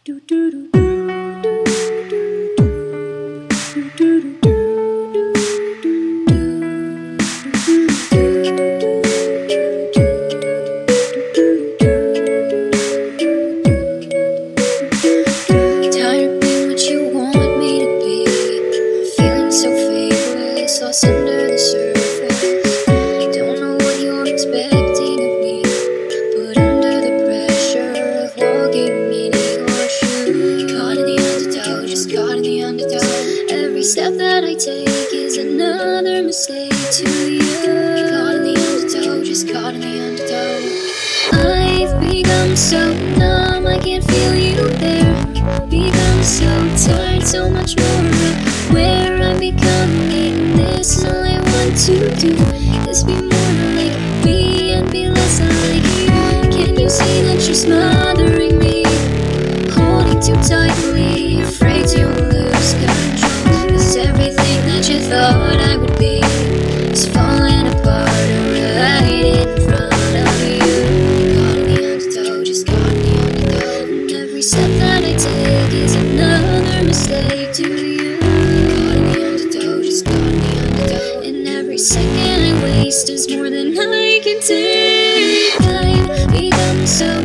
Do do do do do do do do do. Lost under the surface. Don't know what you're expecting of me, but under the pressure of walking in your shoes, caught in the undertow, just caught in the undertow. Every step that I take is another mistake to you. Caught in the undertow, just caught in the undertow. I've become so numb, I can't feel you there. Become so tired, so much more where I'm becoming. This all I want to do is be more like me and be less like you. Can you see that you're smothering me, holding too tightly, afraid to lose control? 'Cause everything that you thought I would be is falling apart right in front of you. Caught in the undertow, just caught in the undertow. And every step that I take is another mistake to you. Caught in the undertow, just caught in the undertow. And every second I waste is more than I can take. I've become so